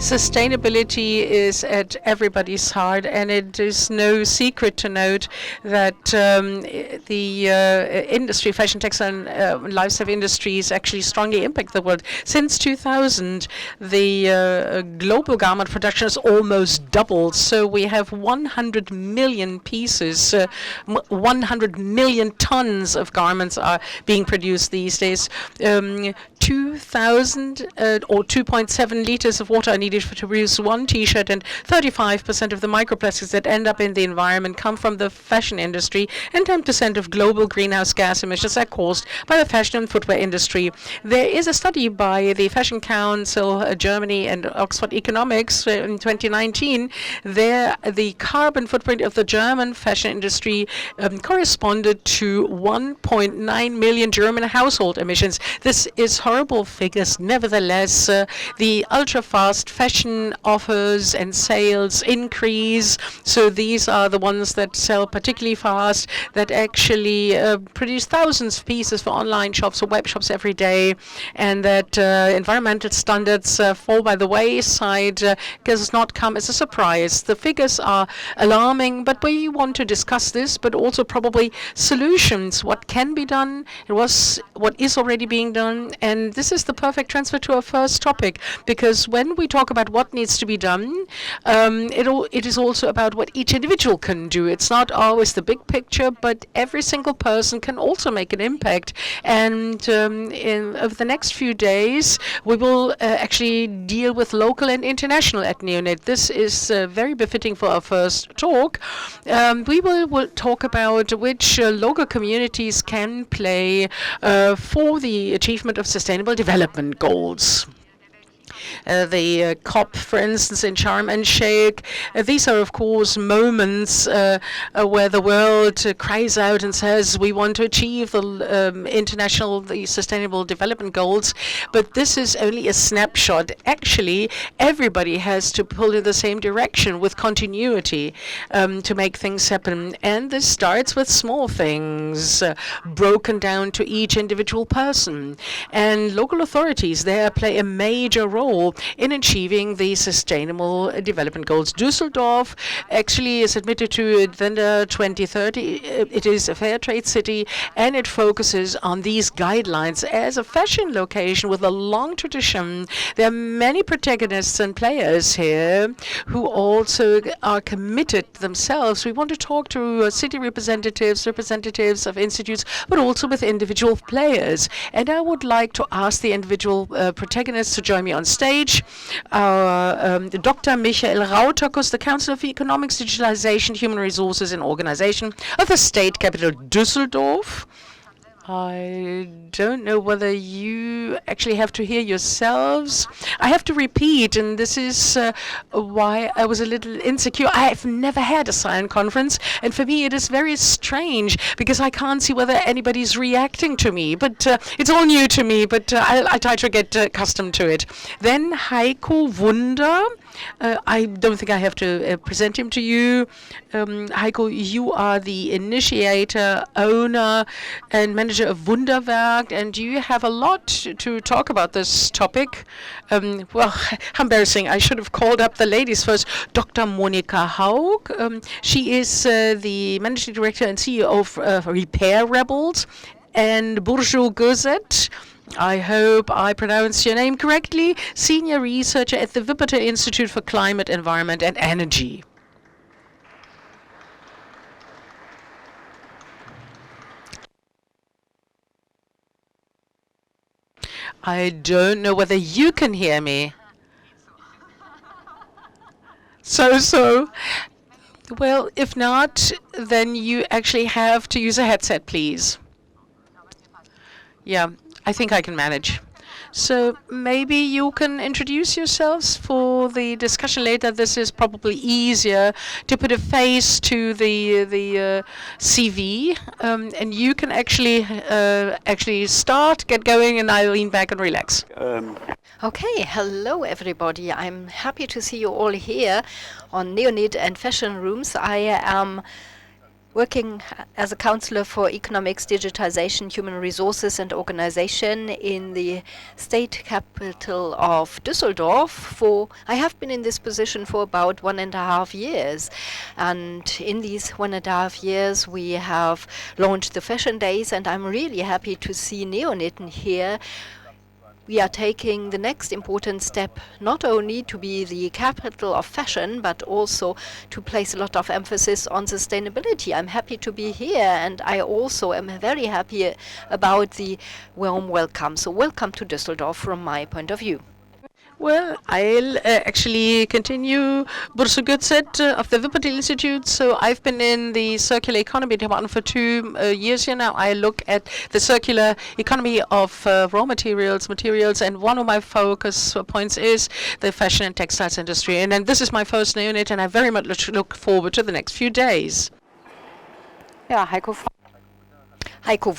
Sustainability is at everybody's heart, and it is no secret to note that the industry, fashion, textile, and lifestyle industries actually strongly impact the world. Since 2000, the global garment production has almost doubled. So we have 100 million pieces, 100 million tons of garments are being produced these days. 2,000 or 2.7 liters of water are needed to produce one T-shirt, and 35% of the microplastics that end up in the environment come from the fashion industry, and 10% of global greenhouse gas emissions are caused by the fashion and footwear industry. There is a study by the Fashion Council Germany and Oxford Economics in 2019. There, the carbon footprint of the German fashion industry corresponded to 1.9 million German household emissions. This is horrible figures. Nevertheless, the ultra-fast fashion offers and sales increase. So these are the ones that sell particularly fast, that actually produce thousands of pieces for online shops or web shops every day, and that environmental standards fall by the wayside does not come as a surprise. The figures are alarming, but we want to discuss this, but also probably solutions, what can be done, what is already being done. And this is the perfect transfer to our first topic, because when we talk about what needs to be done, it is also about what each individual can do. It's not always the big picture, but every single person can also make an impact. And over the next few days, we will actually deal with local and international at Neonet. This is very befitting for our first talk. We will talk about which local communities can play for the achievement of sustainable development goals. The COP, for instance, in Sharm-el-Sheik. These are, of course, moments where the world cries out and says, we want to achieve the sustainable development goals. But this is only a snapshot. Actually, everybody has to pull in the same direction with continuity to make things happen. And this starts with small things, broken down to each individual person. And local authorities there play a major role in achieving the sustainable development goals. Düsseldorf actually is admitted to Agenda 2030. It is a Fairtrade City, and it focuses on these guidelines. As a fashion location with a long tradition, there are many protagonists and players here who also are committed themselves. We want to talk to city representatives of institutes, but also with individual players. And I would like to ask the individual protagonists to join me on stage. Dr. Michael Rautakus, the Council of Economics, Digitalization, Human Resources and Organization of the state capital Düsseldorf. I don't know whether you actually have to hear yourselves. I have to repeat, and this is why I was a little insecure. I have never had a silent conference, and for me it is very strange because I can't see whether anybody's reacting to me. But it's all new to me, but I try to get accustomed to it. Then Heiko Wunder. I don't think I have to present him to you. Heiko, you are the initiator, owner, and manager of Wunderwerk, and you have a lot to talk about this topic. Well, how embarrassing. I should have called up the ladies first. Dr. Monika Haug. She is the managing director and CEO of Repair Rebels, and Burcu Gözet. I hope I pronounced your name correctly. Senior researcher at the Wuppertal Institute for Climate, Environment and Energy. I don't know whether you can hear me. So. Well, if not, then you actually have to use a headset, please. Yeah. I think I can manage. So maybe you can introduce yourselves for the discussion later. This is probably easier to put a face to the CV, and you can actually get going, and I'll lean back and relax. Okay, hello everybody. I'm happy to see you all here on Neonet and Fashion Rooms. I am Working as a counselor for economics, digitization, human resources, and organization in the state capital of Düsseldorf. I have been in this position for about 1.5 years. And in these 1.5 years, we have launched the Fashion Days, and I'm really happy to see Neonitten here. We are taking the next important step, not only to be the capital of fashion, but also to place a lot of emphasis on sustainability. I'm happy to be here, and I also am very happy about the warm welcome. So welcome to Düsseldorf from my point of view. Well, I'll actually continue Bursu Gützet of the Wuppertal Institute. So I've been in the circular economy department for 2 years here now. I look at the circular economy of raw materials, and one of my focus points is the fashion and textiles industry. And then this is my first unit, and I very much look forward to the next few days. Yeah, Heiko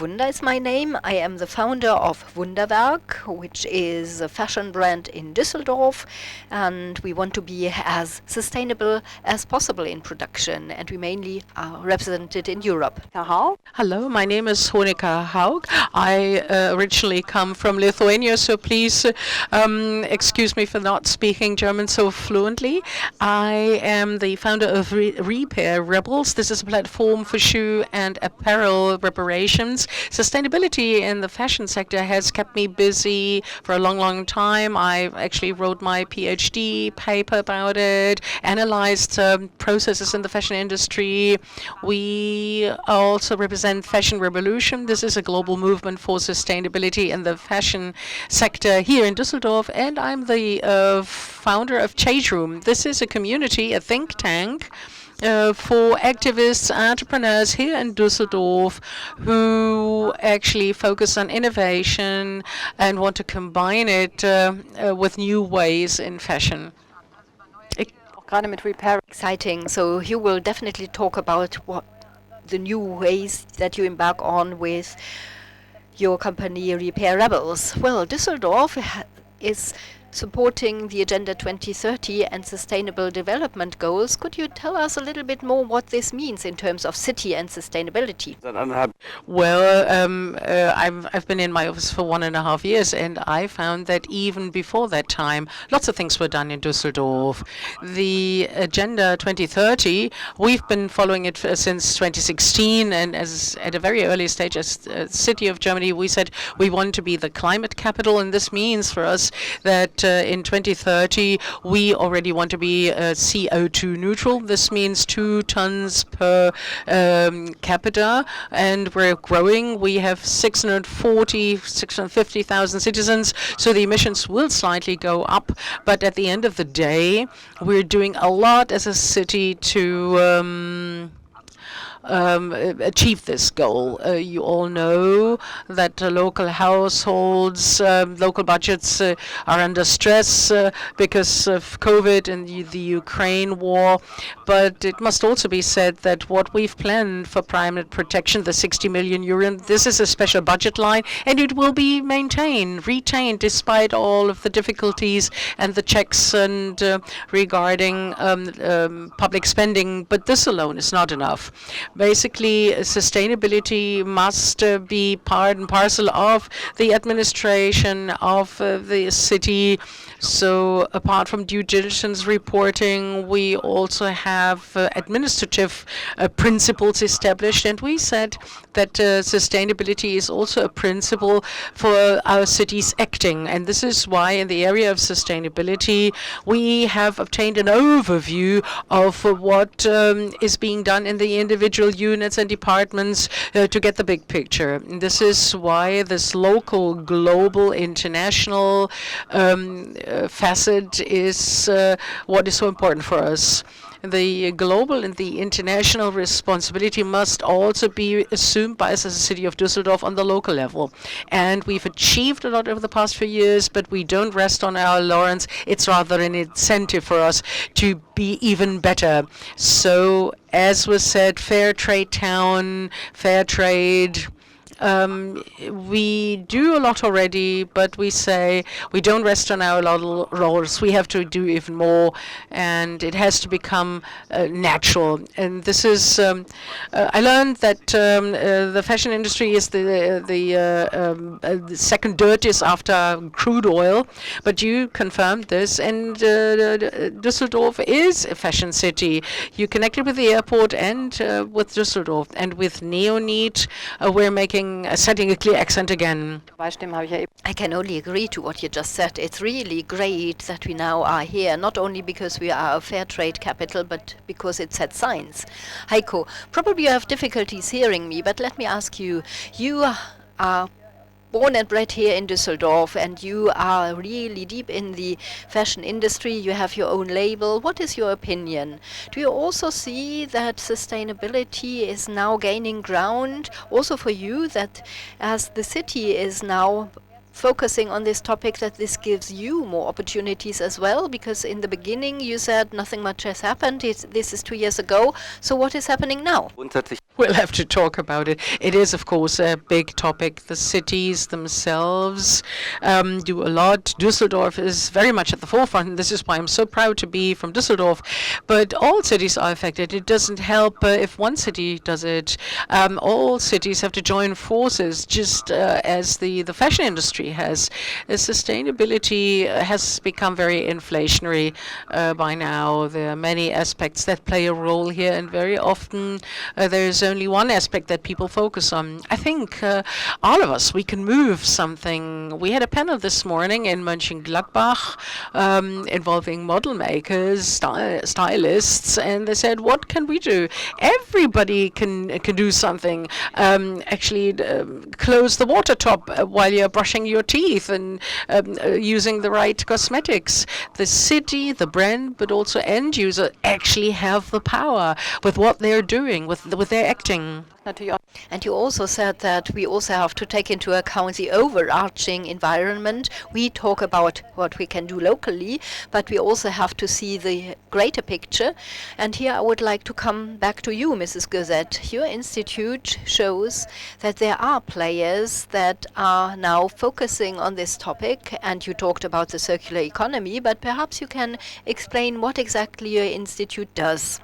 Wunder is my name. I am the founder of Wunderwerk, which is a fashion brand in Düsseldorf, and we want to be as sustainable as possible in production, and we mainly are represented in Europe. Hello, my name is Honika Haug. I originally come from Lithuania, so please excuse me for not speaking German so fluently. I am the founder of Repair Rebels. This is a platform for shoe and apparel reparations. Sustainability in the fashion sector has kept me busy for a long time. I actually wrote my PhD paper about it, analyzed processes in the fashion industry. We also represent Fashion Revolution. This is a global movement for sustainability in the fashion sector here in Düsseldorf, and I'm the founder of Change Room. This is a community, a think tank, for activists, entrepreneurs here in Düsseldorf who actually focus on innovation and want to combine it with new ways in fashion. Exciting. So you will definitely talk about what the new ways that you embark on with your company Repair Rebels. Well, Düsseldorf is supporting the Agenda 2030 and Sustainable Development Goals. Could you tell us a little bit more what this means in terms of city and sustainability? Well, I've been in my office for 1.5 years, and I found that even before that time, lots of things were done in Düsseldorf. The Agenda 2030, we've been following it since 2016, and as at a very early stage as a city of Germany, we said we want to be the climate capital, and this means for us that in 2030 we already want to be CO2 neutral. This means 2 tons per capita, and we're growing. We have 650,000 citizens, so the emissions will slightly go up. But at the end of the day, we're doing a lot as a city to achieve this goal. You all know that local households, local budgets are under stress because of COVID and the Ukraine war. But it must also be said that what we've planned for climate protection, the 60 million euro, this is a special budget line, and it will be retained despite all of the difficulties and the checks and regarding public spending. But this alone is not enough. Basically, sustainability must be part and parcel of the administration of the city. So apart from due diligence reporting, we also have administrative principles established, and we said that sustainability is also a principle for our cities acting. And this is why in the area of sustainability, we have obtained an overview of what is being done in the individual units and departments to get the big picture. And this is why this local, global, international facet is what is so important for us. The global and the international responsibility must also be assumed by us as a city of Düsseldorf on the local level. And we've achieved a lot over the past few years, but we don't rest on our laurels. It's rather an incentive for us to be even better. So, as was said, fair trade town, fair trade, We do a lot already, but we say we don't rest on our laurels. We have to do even more, and it has to become natural. And this is, I learned that the fashion industry is the second dirtiest after crude oil, but you confirmed this, and Düsseldorf is a fashion city. You connected with the airport and with Düsseldorf, and with Neonit, we're setting a clear accent again. I can only agree to what you just said. It's really great that we now are here, not only because we are a fair trade capital, but because it sets signs. Heiko, probably you have difficulties hearing me, but let me ask you, you are born and bred here in Düsseldorf, and you are really deep in the fashion industry. You have your own label. What is your opinion? Do you also see that sustainability is now gaining ground, also for you, that as the city is now focusing on this topic, that this gives you more opportunities as well? Because in the beginning you said nothing much has happened. This is 2 years ago. So what is happening now? We'll have to talk about it. It is, of course, a big topic. The cities themselves do a lot. Düsseldorf is very much at the forefront, and this is why I'm so proud to be from Düsseldorf. But all cities are affected. It doesn't help if one city does it. All cities have to join forces, just as the fashion industry has. Sustainability has become very inflationary by now. There are many aspects that play a role here, and very often there's only one aspect that people focus on. I think all of us, we can move something. We had a panel this morning in Mönchengladbach involving model makers, stylists, and they said, what can we do? Everybody can do something. Actually, close the water top while you're brushing your teeth and using the right cosmetics. The city, the brand, but also end user actually have the power with what they're doing, with their acting. And you also said that we also have to take into account the overarching environment. We talk about what we can do locally, but we also have to see the greater picture. And here I would like to come back to you, Mrs. Gazette. Your institute shows that there are players that are now focusing on this topic, and you talked about the circular economy, but perhaps you can explain what exactly your institute does.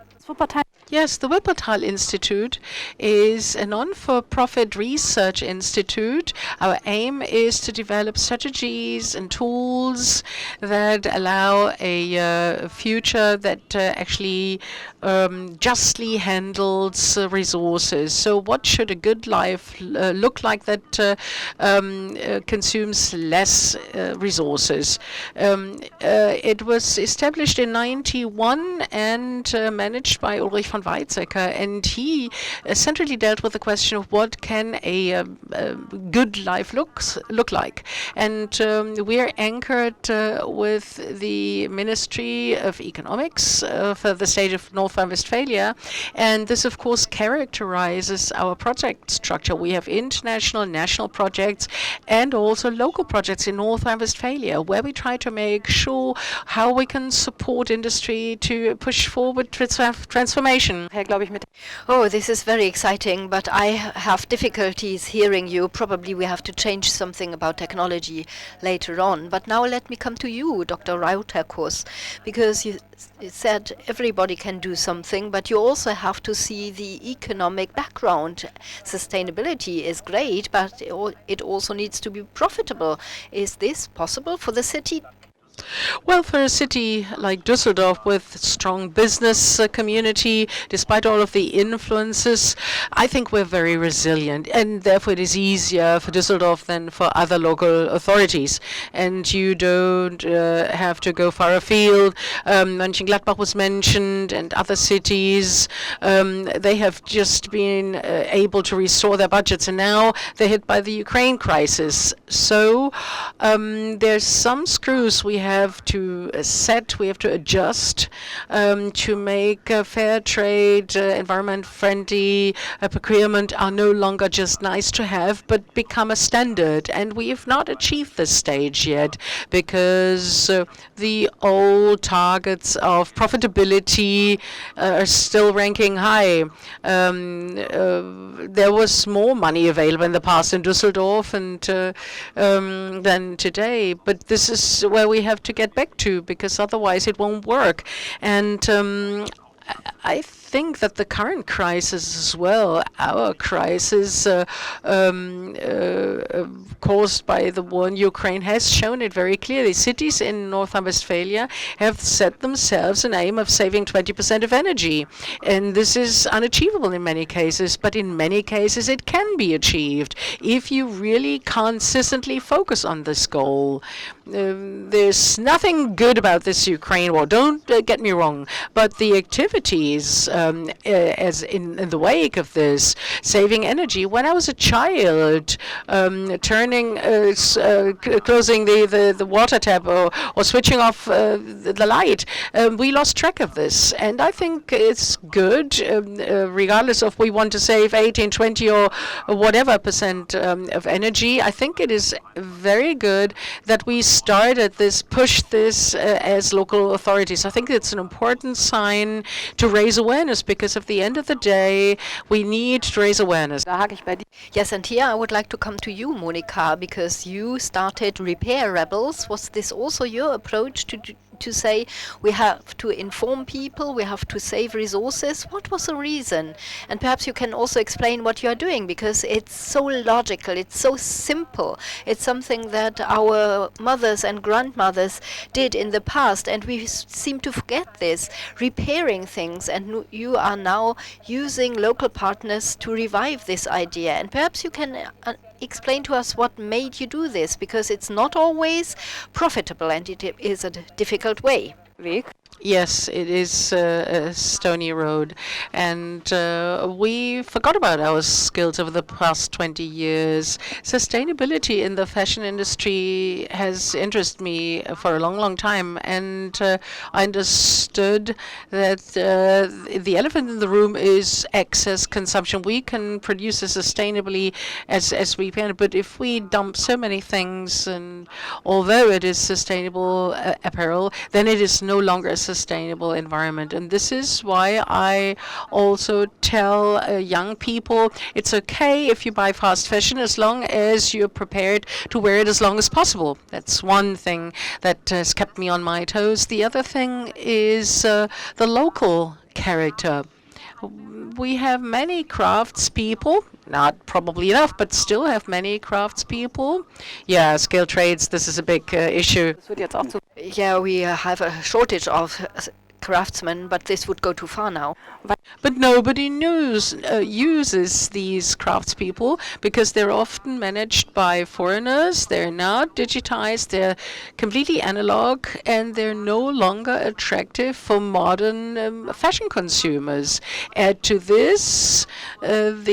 Yes, the Wuppertal Institute is a non-for-profit research institute. Our aim is to develop strategies and tools that allow a future that actually justly handles resources. So what should a good life look like that consumes less resources? It was established in 1991 and managed by Ulrich von Weizsäcker, and he centrally dealt with the question of what can a good life look like. And we're anchored with the Ministry of Economics for the state of North Rhine-Westphalia, and this of course characterizes our project structure. We have international, national projects and also local projects in North Rhine-Westphalia, where we try to make sure how we can support industry to push forward transformation. Oh, this is very exciting, but I have difficulties hearing you. Probably we have to change something about technology later on. But now let me come to you, Dr. Rauterkus, because you said everybody can do something, but you also have to see the economic background. Sustainability is great, but it also needs to be profitable. Is this possible for the city? Well, for a city like Düsseldorf with strong business community, despite all of the influences, I think we're very resilient, and therefore it is easier for Düsseldorf than for other local authorities. And you don't have to go far afield. Mönchengladbach was mentioned, and other cities. They have just been able to restore their budgets, and now they're hit by the Ukraine crisis. So there's some screws we have to set, we have to adjust to make fair trade, environment-friendly procurement are no longer just nice to have, but become a standard. And we have not achieved this stage yet because the old targets of profitability are still ranking high. there was more money available in the past in Düsseldorf and than today. But this is where we have to get back to, because otherwise it won't work. And I think that the current crisis as well, our crisis caused by the war in Ukraine, has shown it very clearly. Cities in North Rhine-Westphalia have set themselves an aim of saving 20% of energy. And this is unachievable in many cases, but in many cases it can be achieved if you really consistently focus on this goal. There's nothing good about this Ukraine war, don't get me wrong, but the activities as in the wake of this, saving energy. When I was a child, closing the water tap or switching off the light, we lost track of this. And I think it's good, regardless of we want to save 18, 20 or whatever percent of energy. I think it is very good that we started this, pushed this as local authorities. I think it's an important sign to raise awareness, because at the end of the day, we need to raise awareness. Yes, and here I would like to come to you, Monika, because you started Repair Rebels. Was this also your approach to say we have to inform people, we have to save resources? What was the reason? And perhaps you can also explain what you are doing, because it's so logical, it's so simple. It's something that our mothers and grandmothers did in the past, and we seem to forget this, repairing things, and you are now using local partners to revive this idea. And perhaps you can explain to us what made you do this, because it's not always profitable and it is a difficult way. Yes, it is a stony road, and we forgot about our skills over the past 20 years. Sustainability in the fashion industry has interested me for a long, long time, and I understood that the elephant in the room is excess consumption. We can produce it sustainably as we can, but if we dump so many things, and although it is sustainable apparel, then it is no longer a sustainable environment. And this is why I also tell young people it's okay if you buy fast fashion as long as you're prepared to wear it as long as possible. That's one thing that has kept me on my toes. The other thing is the local character. We have many craftspeople, not probably enough, but still have many craftspeople. Yeah, skilled trades, this is a big issue. Yeah, we have a shortage of craftsmen, but this would go too far now. But nobody uses these craftspeople because they're often managed by foreigners. They're not digitized. They're completely analog, and they're no longer attractive for modern fashion consumers. Add to this, this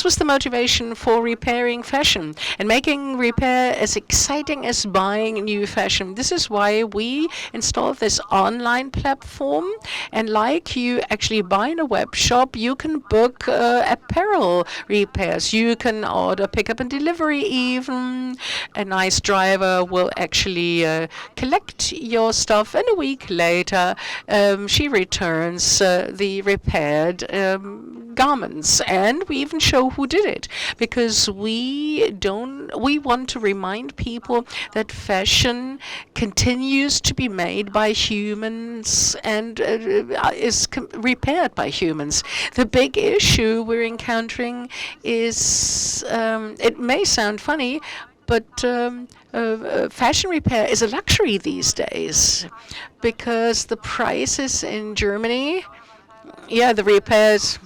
was the motivation for repairing fashion and making repair as exciting as buying new fashion. This is why we installed this online platform, and like you actually buy in a web shop, you can book apparel repairs. You can order pickup and delivery even. A nice driver will actually collect your stuff, and a week later she returns the repaired garments, and we even show who did it, because we want to remind people that fashion continues to be made by humans and is repaired by humans. The big issue we're encountering is, it may sound funny, but fashion repair is a luxury these days, because the prices in Germany, yeah, the repairs.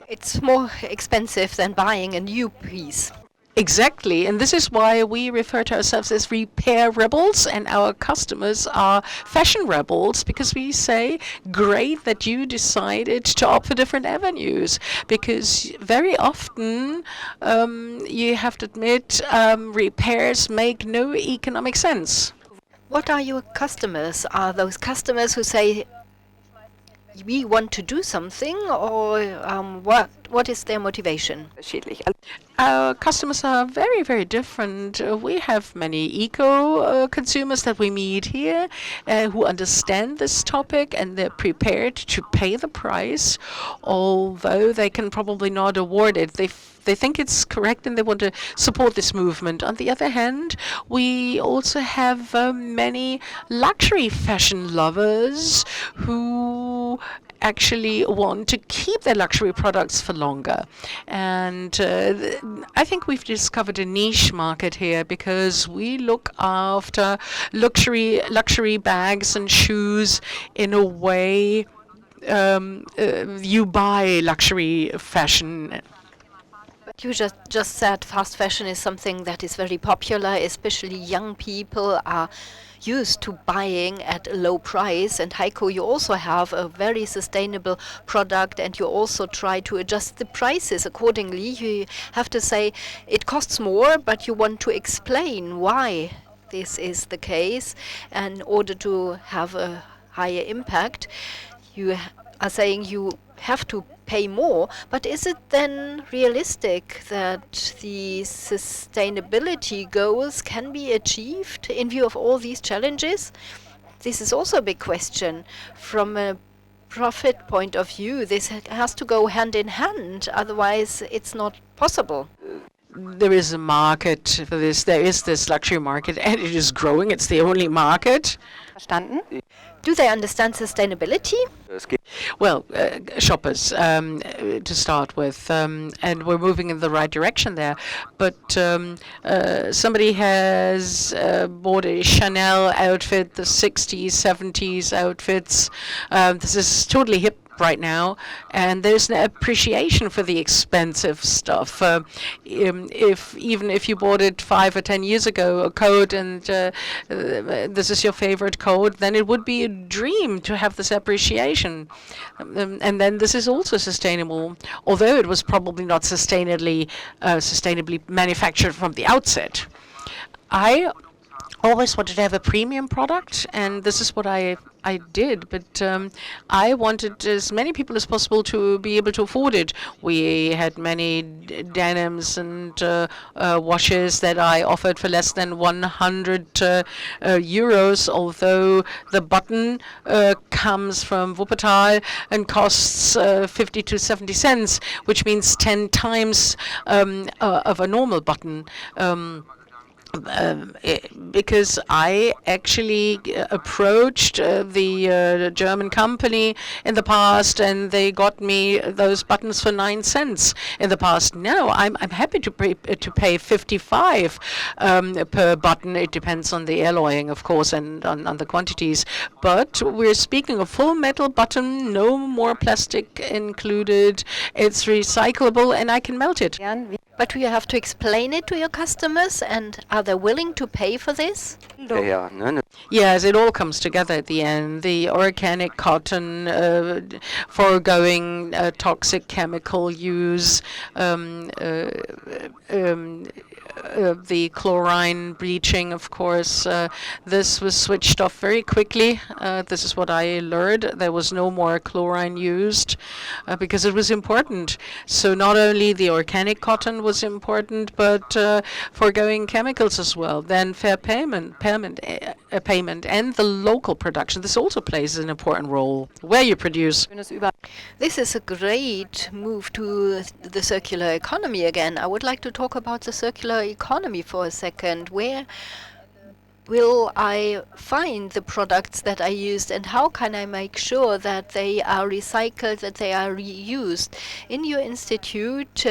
It's more expensive than buying a new piece. Exactly, and this is why we refer to ourselves as repair rebels, and our customers are fashion rebels, because we say, great that you decided to opt for different avenues, because very often you have to admit repairs make no economic sense. What are your customers? Are those customers who say, we want to do something, or what is their motivation? Our customers are very, very different. We have many eco-consumers that we meet here who understand this topic, and they're prepared to pay the price, although they can probably not award it. They think it's correct and they want to support this movement. On the other hand, we also have many luxury fashion lovers who actually want to keep their luxury products for longer. And I think we've discovered a niche market here because we look after luxury bags and shoes in a way you buy luxury fashion. You just said fast fashion is something that is very popular, especially young people are used to buying at a low price. And Heiko, you also have a very sustainable product, and you also try to adjust the prices accordingly. You have to say it costs more, but you want to explain why this is the case. And in order to have a higher impact, you are saying you have to pay more, but is it then realistic that the sustainability goals can be achieved in view of all these challenges? This is also a big question. From a profit point of view, this has to go hand in hand, otherwise it's not possible. There is a market for this. There is this luxury market, and it is growing. It's the only market. Verstanden? Do they understand sustainability? Well, shoppers, to start with, and we're moving in the right direction there. But somebody has bought a Chanel outfit, the 60s, 70s outfits. This is totally hip right now, and there's an appreciation for the expensive stuff. Even if you bought it 5 or 10 years ago, a coat, and this is your favorite coat, then it would be a dream to have this appreciation. And then this is also sustainable, although it was probably not sustainably manufactured from the outset. I always wanted to have a premium product, and this is what I did, but I wanted as many people as possible to be able to afford it. We had many denims and washes that I offered for less than 100 euros, although the button comes from Wuppertal and costs 50 to 70 cents, which means 10 times of a normal button. Because I actually approached the German company in the past, and they got me those buttons for 9 cents in the past. Now I'm happy to pay 55 per button. It depends on the alloying, of course, and on the quantities. But we're speaking of full metal button, no more plastic included. It's recyclable, and I can melt it. But do you have to explain it to your customers, and are they willing to pay for this? Yes, it all comes together at the end. The organic cotton, foregoing toxic chemical use, the chlorine bleaching, of course. This was switched off very quickly. This is what I learned. There was no more chlorine used because it was important. So not only the organic cotton was important, but foregoing chemicals as well. Then fair payment, and the local production. This also plays an important role, where you produce. This is a great move to the circular economy again. I would like to talk about the circular economy for a second. Where will I find the products that I used, and how can I make sure that they are recycled, that they are reused? In your institute,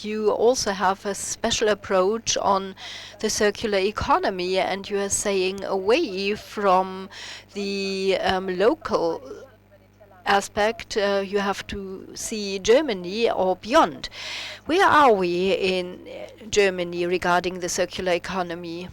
you also have a special approach on the circular economy, and you are saying away from the local aspect, you have to see Germany or beyond. Where are we in Germany regarding the circular economy?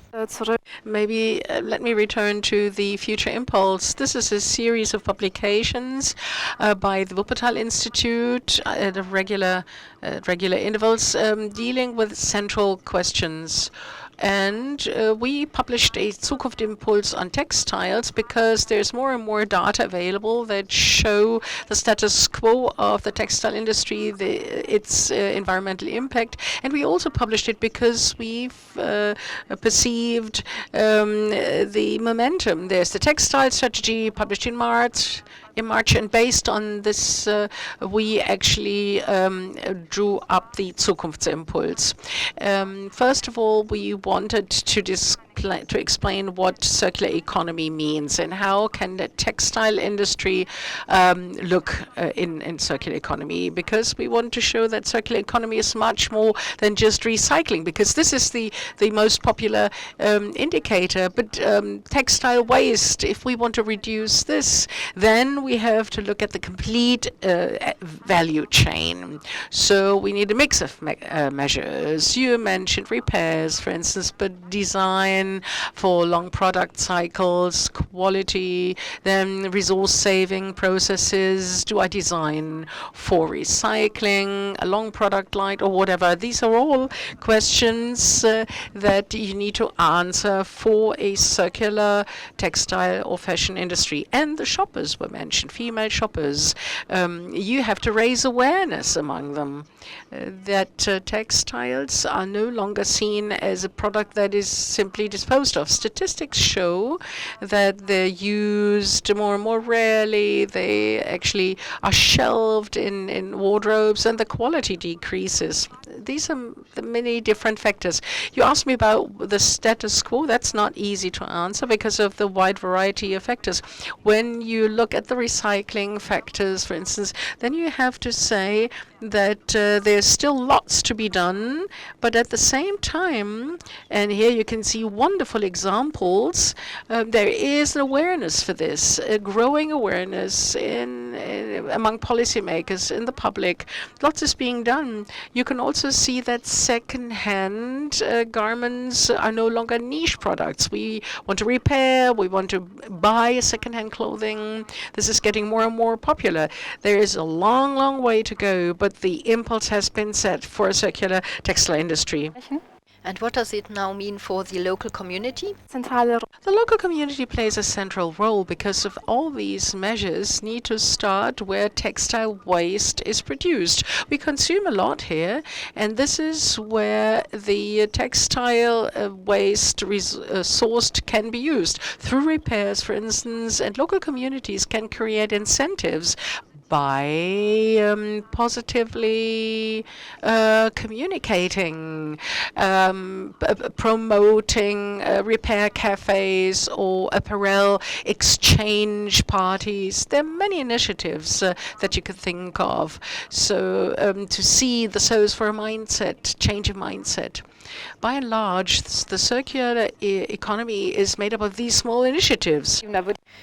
Maybe let me return to the Future Impulse. This is a series of publications by the Wuppertal Institute at regular intervals, dealing with central questions. And we published a Zukunftsimpuls on textiles because there's more and more data available that show the status quo of the textile industry, its environmental impact. And we also published it because we've perceived the momentum. There's the textile strategy published in March, and based on this, we actually drew up the Zukunftsimpuls. First of all, we wanted to explain what circular economy means and how can the textile industry look in circular economy, because we want to show that circular economy is much more than just recycling, because this is the most popular indicator. But textile waste, if we want to reduce this, then we have to look at the complete value chain. So we need a mix of measures. You mentioned repairs, for instance, but design for long product cycles, quality, then resource-saving processes. Do I design for recycling, a long product line, or whatever? These are all questions that you need to answer for a circular textile or fashion industry. And the shoppers were mentioned, female shoppers. You have to raise awareness among them that textiles are no longer seen as a product that is simply disposed of. Statistics show that they're used more and more rarely. They actually are shelved in wardrobes, and the quality decreases. These are the many different factors. You asked me about the status quo. That's not easy to answer because of the wide variety of factors. When you look at the recycling factors, for instance, then you have to say that there's still lots to be done, but at the same time, and here you can see wonderful examples, there is an awareness for this, a growing awareness among policymakers, in the public. Lots is being done. You can also see that second-hand garments are no longer niche products. We want to repair, we want to buy second-hand clothing. This is getting more and more popular. There is a long, long way to go, but the impulse has been set for a circular textile industry. And what does it now mean for the local community? The local community plays a central role because of all these measures need to start where textile waste is produced. We consume a lot here, and this is where the textile waste sourced can be used through repairs, for instance, and local communities can create incentives by positively communicating, promoting repair cafes or apparel exchange parties. There are many initiatives that you could think of. So to see the source for a mindset, change of mindset. By and large, the circular economy is made up of these small initiatives.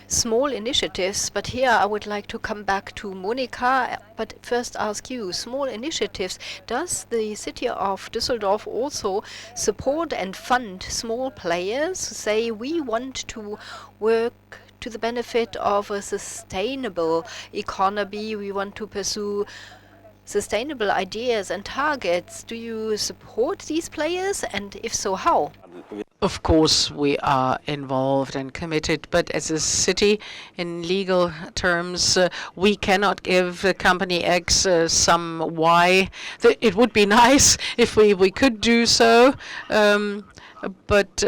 Small initiatives, but here I would like to come back to Monika, but first ask you, small initiatives, does the city of Düsseldorf also support and fund small players? Say, we want to work to the benefit of a sustainable economy, we want to pursue sustainable ideas and targets. Do you support these players, and if so, how? Of course, we are involved and committed, but as a city, in legal terms, we cannot give company X some Y. It would be nice if we could do so. But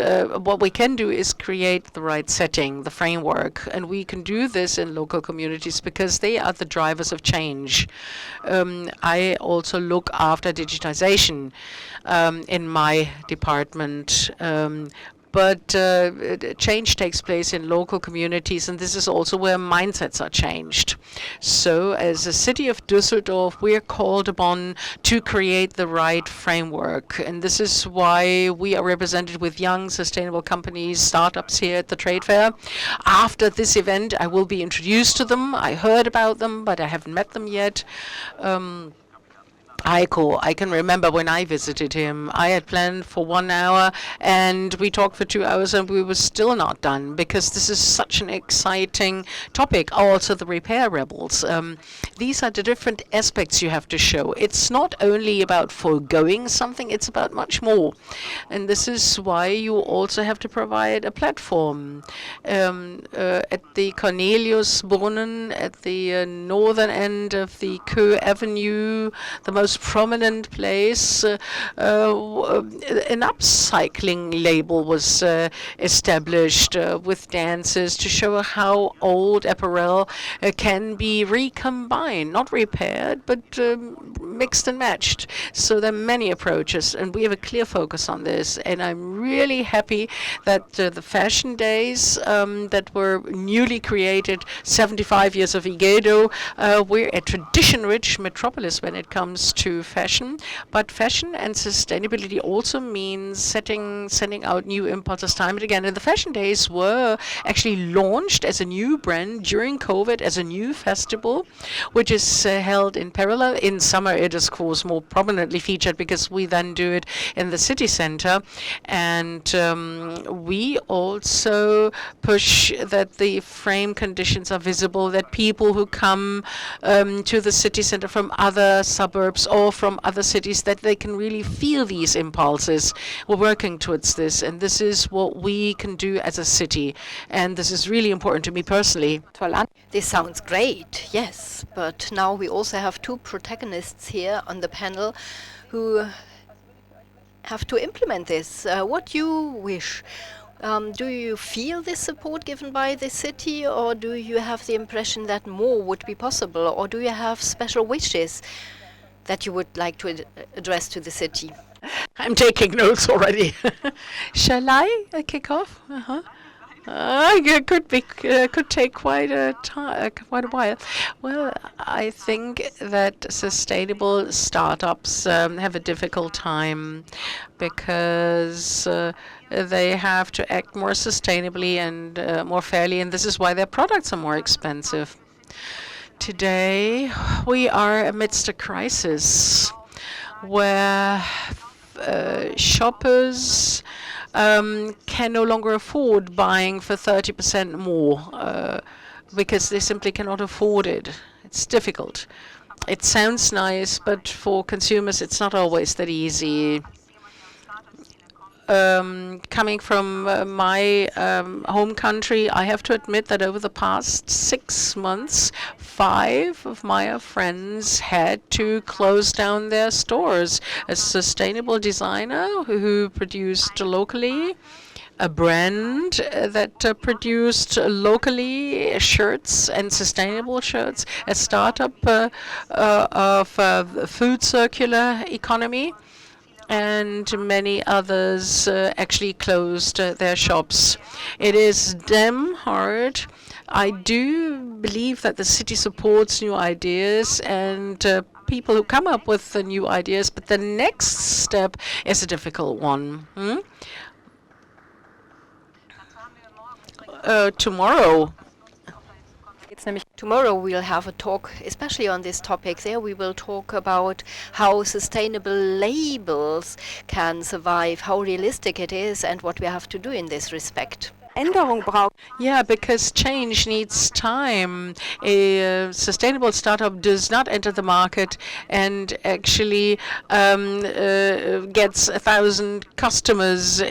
what we can do is create the right setting, the framework, and we can do this in local communities because they are the drivers of change. I also look after digitization in my department. But change takes place in local communities, and this is also where mindsets are changed. So as a city of Düsseldorf, we are called upon to create the right framework. And this is why we are represented with young, sustainable companies, startups here at the trade fair. After this event, I will be introduced to them. I heard about them, but I haven't met them yet. Heiko, I can remember when I visited him, I had planned for 1 hour and we talked for 2 hours and we were still not done because this is such an exciting topic. Also the repair rebels. These are the different aspects you have to show. It's not only about foregoing something, it's about much more. And this is why you also have to provide a platform. At the Corneliusbrunnen, at the northern end of the Kö Avenue, the most prominent place, an upcycling label was established with dances to show how old apparel can be recombined, not repaired, but mixed and matched. So there are many approaches, and we have a clear focus on this. And I'm really happy that the fashion days that were newly created, 75 years of Igedo, we're a tradition-rich metropolis when it comes to fashion, but fashion and sustainability also means sending out new impulses time and again. And the fashion days were actually launched as a new brand during COVID as a new festival, which is held in parallel. In summer, it is, of course, more prominently featured because we then do it in the city center. And we also push that the frame conditions are visible, that people who come to the city center from other suburbs or from other cities, that they can really feel these impulses. We're working towards this, and this is what we can do as a city. And this is really important to me personally. This sounds great, yes, but now we also have two protagonists here on the panel who have to implement this. What do you wish? Do you feel this support given by the city, or do you have the impression that more would be possible, or do you have special wishes that you would like to address to the city? I'm taking notes already. Shall I kick off? It could take quite a while. Well, I think that sustainable startups have a difficult time because they have to act more sustainably and more fairly, and this is why their products are more expensive. Today, we are amidst a crisis where shoppers can no longer afford buying for 30% more because they simply cannot afford it. It's difficult. It sounds nice, but for consumers, it's not always that easy. Coming from my home country, I have to admit that over the past 6 months, 5 of my friends had to close down their stores. A sustainable designer who produced locally, a brand that produced locally shirts and sustainable shirts, a startup of food circular economy, and many others actually closed their shops. It is damn hard. I do believe that the city supports new ideas and people who come up with the new ideas, but the next step is a difficult one. Tomorrow we'll have a talk, especially on this topic. There we will talk about how sustainable labels can survive, how realistic it is, and what we have to do in this respect. Yeah, because change needs time. A sustainable startup does not enter the market and actually gets 1,000 customers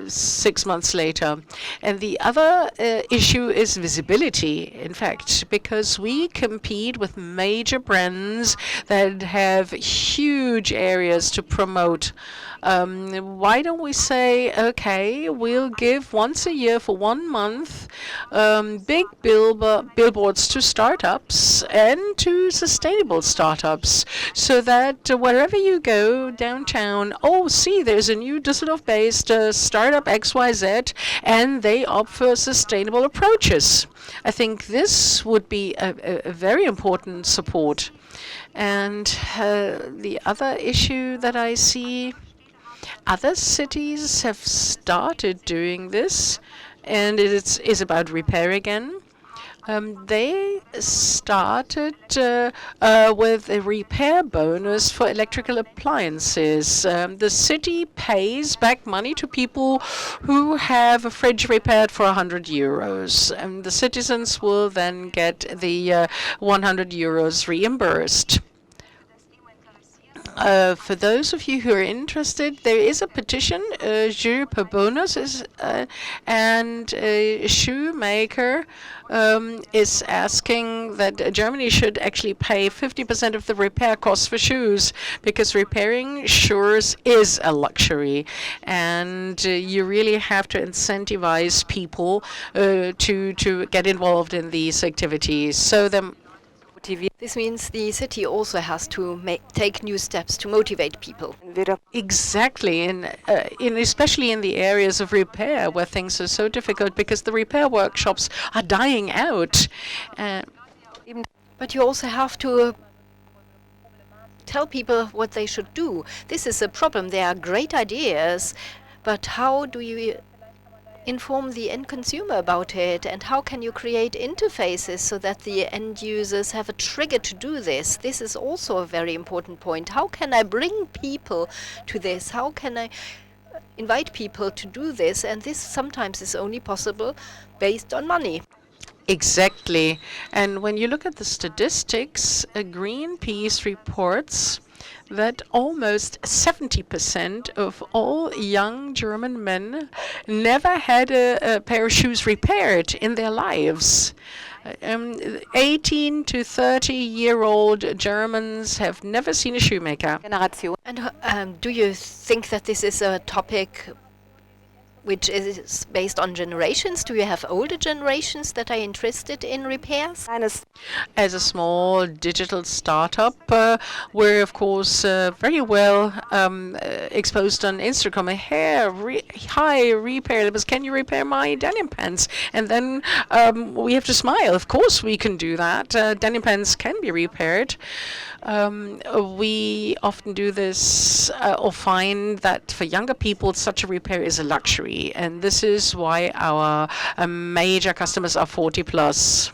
6 months later. And the other issue is visibility, in fact, because we compete with major brands that have huge areas to promote. Why don't we say, okay, we'll give once a year for 1 month big billboards to startups and to sustainable startups, so that wherever you go downtown, oh, see, there's a new Düsseldorf-based startup XYZ, and they opt for sustainable approaches. I think this would be a very important support. And the other issue that I see, other cities have started doing this, and it is about repair again. They started with a repair bonus for electrical appliances. The city pays back money to people who have a fridge repaired for 100 euros. And the citizens will then get the 100 euros reimbursed. For those of you who are interested, there is a petition, Jeu per Bonus, and a shoemaker is asking that Germany should actually pay 50% of the repair costs for shoes, because repairing shoes is a luxury, and you really have to incentivize people to get involved in these activities. So This means the city also has to take new steps to motivate people. exactly, especially in the areas of repair where things are so difficult, because the repair workshops are dying out. But you also have to tell people what they should do. This is a problem. There are great ideas, but how do you inform the end consumer about it, and how can you create interfaces so that the end users have a trigger to do this? This is also a very important point. How can I bring people to this? How can I invite people to do this? And this sometimes is only possible based on money. Exactly. And when you look at the statistics, Greenpeace reports that almost 70% of all young German men never had a pair of shoes repaired in their lives. 18 to 30-year-old Germans have never seen a shoemaker. And do you think that this is a topic which is based on generations? Do you have older generations that are interested in repairs? As a small digital startup, we're of course very well exposed on Instagram. Hi, repair limits. Can you repair my denim pants? And then we have to smile. Of course we can do that. Denim pants can be repaired. We often do this or find that for younger people, such a repair is a luxury. And this is why our major customers are 40 plus.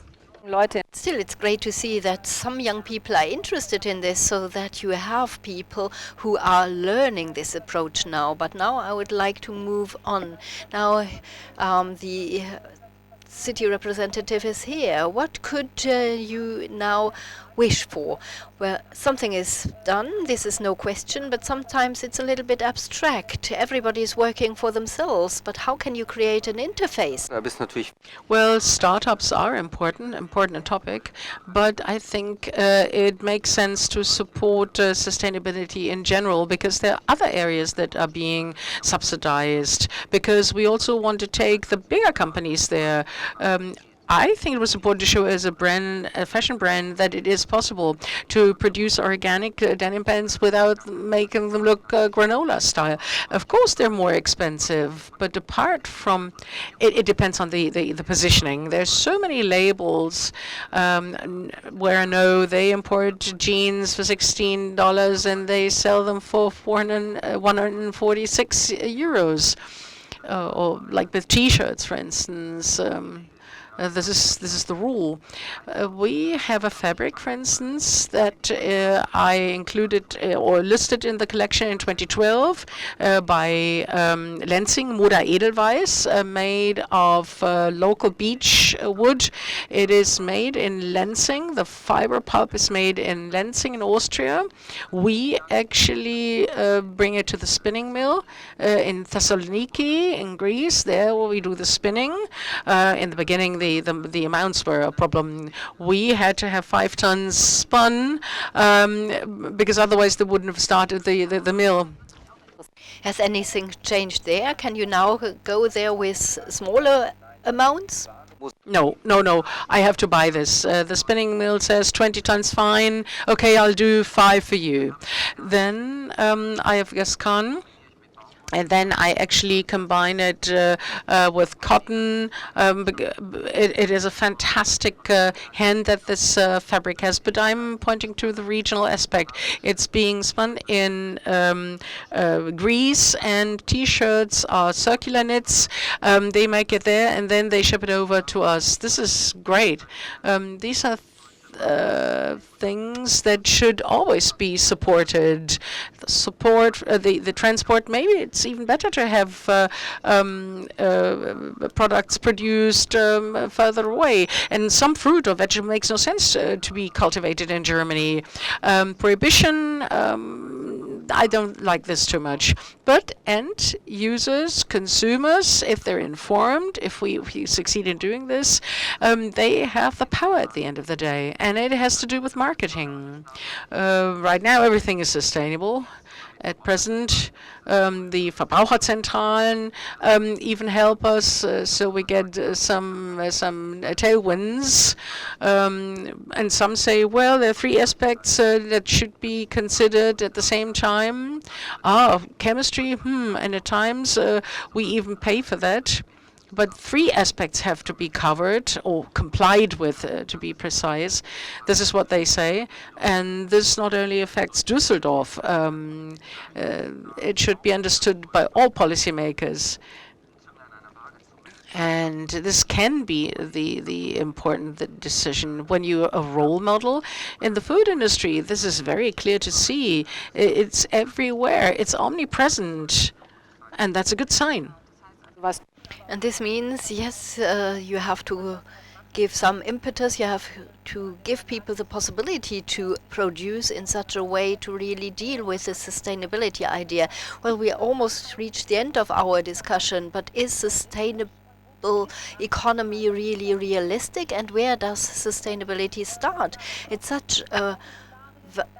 Still, it's great to see that some young people are interested in this, so that you have people who are learning this approach now. But now I would like to move on. Now the city representative is here. What could you now wish for? Well, something is done, this is no question, but sometimes it's a little bit abstract. Everybody is working for themselves, but how can you create an interface? Well, startups are important topic, but I think it makes sense to support sustainability in general, because there are other areas that are being subsidized, because we also want to take the bigger companies there. I think it was important to show as a brand, a fashion brand, that it is possible to produce organic denim pants without making them look granola style. Of course, they're more expensive, but apart from it depends on the positioning. There's so many labels where I know they import jeans for $16 and they sell them for 146 euros, or like with T-shirts, for instance. This is the rule. We have a fabric, for instance, that I included or listed in the collection in 2012 by Lenzing, Moda Edelweiss, made of local beech wood. It is made in Lenzing. The fiber pulp is made in Lenzing in Austria. We actually bring it to the spinning mill in Thessaloniki in Greece. There we do the spinning. In the beginning, the amounts were a problem. We had to have 5 tons spun because otherwise they wouldn't have started the mill. Has anything changed there? Can you now go there with smaller amounts? No. I have to buy this. The spinning mill says 20 tons fine. Okay, I'll do 5 for you. Then I have Gascon. And then I actually combine it with cotton. It is a fantastic hand that this fabric has, but I'm pointing to the regional aspect. It's being spun in Greece, and T-shirts are circular knits. They make it there, and then they ship it over to us. This is great. These are things that should always be supported. The transport, maybe it's even better to have products produced further away. And some fruit or vegetable makes no sense to be cultivated in Germany. Prohibition, I don't like this too much. But end users, consumers, if they're informed, if we succeed in doing this, they have the power at the end of the day. And it has to do with marketing. Right now, everything is sustainable. At present, the Verbraucherzentralen even help us, so we get some tailwinds. And some say, well, there are three aspects that should be considered at the same time. Chemistry, and at times we even pay for that. But three aspects have to be covered or complied with, to be precise. This is what they say. And this not only affects Düsseldorf, it should be understood by all policymakers. And this can be the important decision. When you're a role model in the food industry, this is very clear to see. It's everywhere. It's omnipresent. And that's a good sign. And this means, yes, you have to give some impetus. You have to give people the possibility to produce in such a way to really deal with the sustainability idea. Well, we almost reached the end of our discussion, but is sustainable economy really realistic, and where does sustainability start? It's such a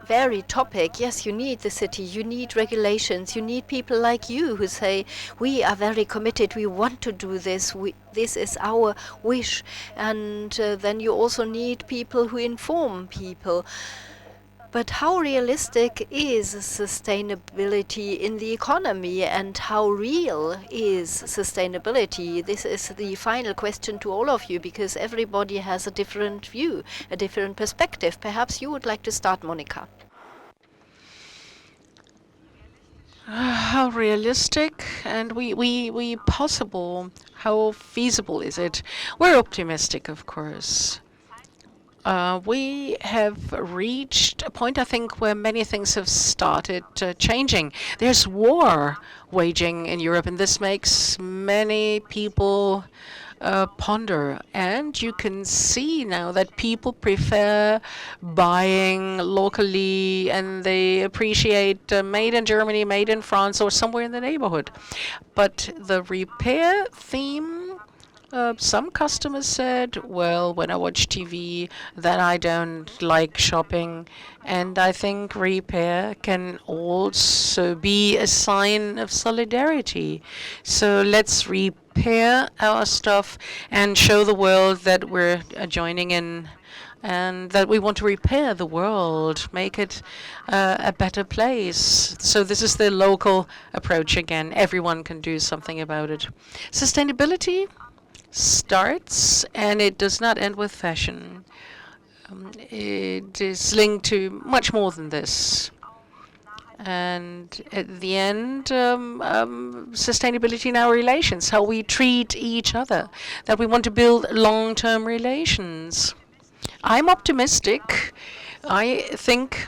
very topic. Yes, you need the city, you need regulations, you need people like you who say, we are very committed, we want to do this, this is our wish. And then you also need people who inform people. But how realistic is sustainability in the economy, and how real is sustainability? This is the final question to all of you, because everybody has a different view, a different perspective. Perhaps you would like to start, Monica. How realistic and we possible? How feasible is it? We're optimistic, of course. We have reached a point, I think, where many things have started changing. There's war waging in Europe, and this makes many people ponder. And you can see now that people prefer buying locally, and they appreciate made in Germany, made in France, or somewhere in the neighborhood. But the repair theme, some customers said, well, when I watch TV, then I don't like shopping. And I think repair can also be a sign of solidarity. So let's repair our stuff and show the world that we're joining in, and that we want to repair the world, make it a better place. So this is the local approach again. Everyone can do something about it. Sustainability starts, and it does not end with fashion. It is linked to much more than this. And at the end, sustainability in our relations, how we treat each other, that we want to build long-term relations. I'm optimistic. I think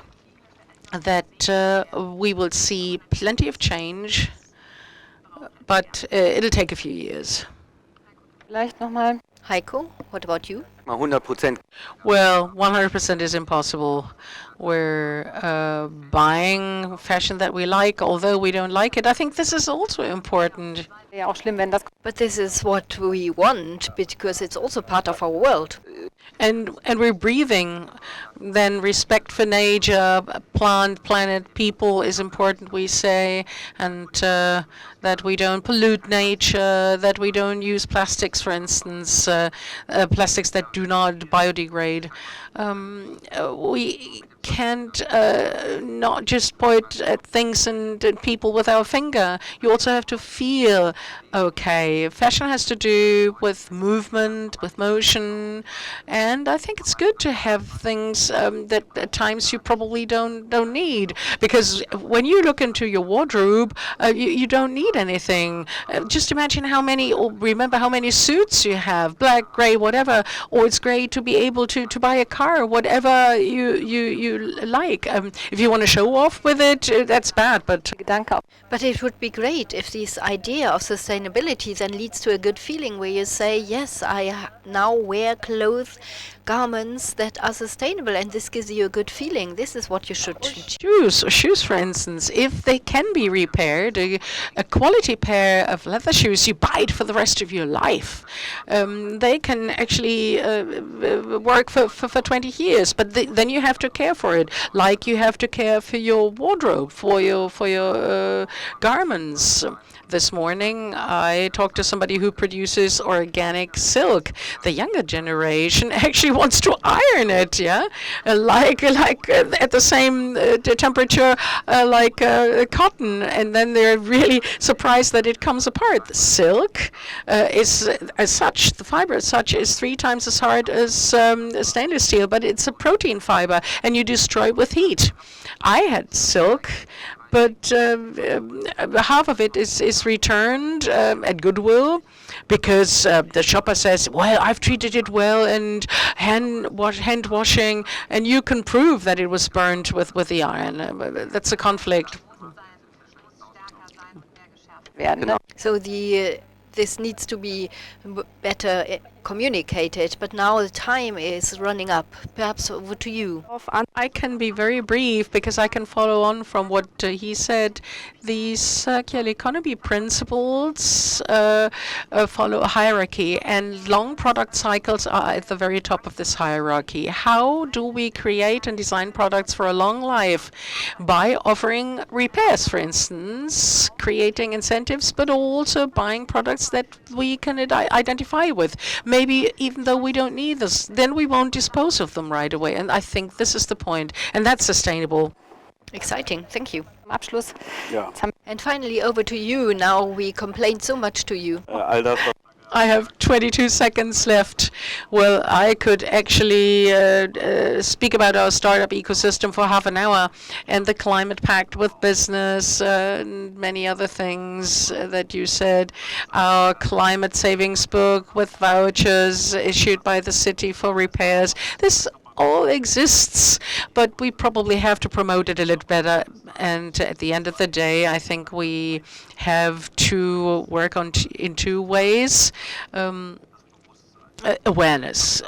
that we will see plenty of change, but it'll take a few years. Vielleicht nochmal. Heiko, what about you? 100%. Well, 100% is impossible. We're buying fashion that we like, although we don't like it. I think this is also important. Ja, auch schlimm, wenn das. But this is what we want, because it's also part of our world. And we're breathing. Then respect for nature, planet, people is important, we say, and that we don't pollute nature, that we don't use plastics, for instance, plastics that do not biodegrade. We can't not just point at things and people with our finger. You also have to feel okay. Fashion has to do with movement, with motion, and I think it's good to have things that at times you probably don't need, because when you look into your wardrobe, you don't need anything. Just imagine how many, or remember how many suits you have, black, gray, whatever. Or it's great to be able to buy a car, whatever you like. If you want to show off with it, that's bad, but Gedanke. But it would be great if this idea of sustainability then leads to a good feeling where you say, yes, I now wear clothes, garments that are sustainable, and this gives you a good feeling. This is what you should do. shoes, for instance, if they can be repaired, a quality pair of leather shoes, you buy it for the rest of your life. They can actually work for 20 years, but then you have to care for it, like you have to care for your wardrobe, for your garments. This morning, I talked to somebody who produces organic silk. The younger generation actually wants to iron it, yeah, like at the same temperature like cotton, and then they're really surprised that it comes apart. The silk is as such, the fiber as such is 3 times as hard as stainless steel, but it's a protein fiber, and you destroy it with heat. I had silk, but half of it is returned at Goodwill, because the shopper says, well, I've treated it well and hand washing, and you can prove that it was burned with the iron. That's a conflict. Werden, ne? So this needs to be better communicated, but now the time is running up. Perhaps over to you. I can be very brief because I can follow on from what he said. The circular economy principles follow a hierarchy, and long product cycles are at the very top of this hierarchy. How do we create and design products for a long life? By offering repairs, for instance, creating incentives, but also buying products that we can identify with. Maybe even though we don't need this, then we won't dispose of them right away. And I think this is the point, and that's sustainable. Exciting. Thank you. Abschluss. Ja. And finally, over to you. Now we complained so much to you. All das, was I have 22 seconds left. Well, I could actually speak about our startup ecosystem for half an hour, and the climate pact with business and many other things that you said. Our climate savings book with vouchers issued by the city for repairs. This all exists, but we probably have to promote it a little better. And at the end of the day, I think we have to work on in 2 ways. Awareness.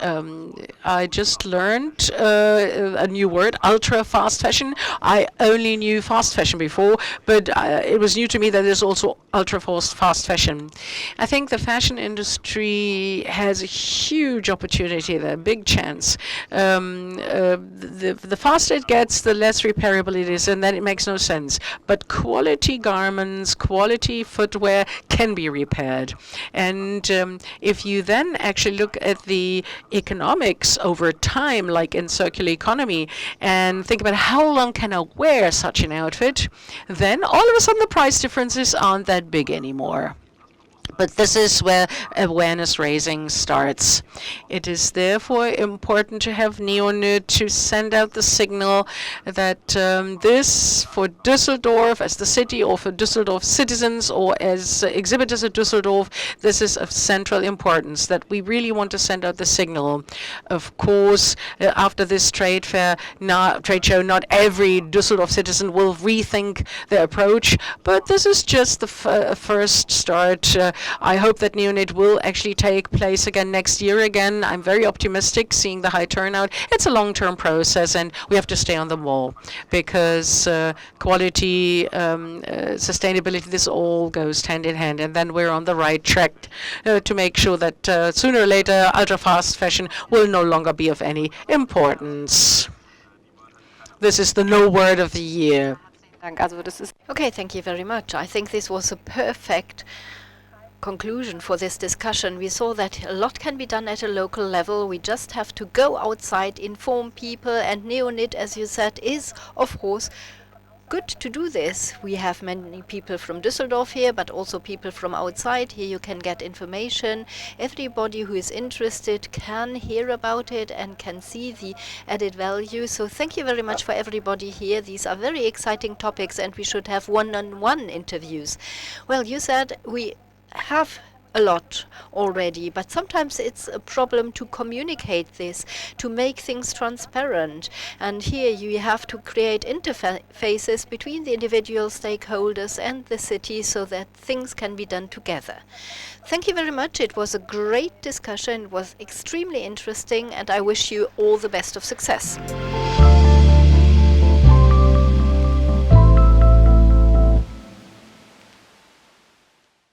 I just learned a new word, ultra fast fashion. I only knew fast fashion before, but it was new to me that there's also ultra fast fashion. I think the fashion industry has a huge opportunity there, big chance. The faster it gets, the less repairable it is, and then it makes no sense. But quality garments, quality footwear can be repaired. And if you then actually look at the economics over time, like in circular economy, and think about how long can I wear such an outfit, then all of a sudden the price differences aren't that big anymore. But this is where awareness raising starts. It is therefore important to have Neonyt to send out the signal that this, for Düsseldorf as the city, or for Düsseldorf citizens, or as exhibitors at Düsseldorf, this is of central importance, that we really want to send out the signal. Of course, after this trade show, not every Düsseldorf citizen will rethink their approach, but this is just the first start. I hope that Neonyt will actually take place again next year again. I'm very optimistic seeing the high turnout. It's a long-term process, and we have to stay on the wall, because quality, sustainability, this all goes hand in hand, and then we're on the right track to make sure that sooner or later ultra-fast fashion will no longer be of any importance. This is the no word of the year. Also, das ist Okay, thank you very much. I think this was a perfect conclusion for this discussion. We saw that a lot can be done at a local level. We just have to go outside, inform people, and Neonit, as you said, is, of course, good to do this. We have many people from Düsseldorf here, but also people from outside. Here you can get information. Everybody who is interested can hear about it and can see the added value. So thank you very much for everybody here. These are very exciting topics, and we should have one-on-one interviews. Well, you said we have a lot already, but sometimes it's a problem to communicate this, to make things transparent. And here you have to create interfaces between the individual stakeholders and the city so that things can be done together. Thank you very much. It was a great discussion. It was extremely interesting, and I wish you all the best of success.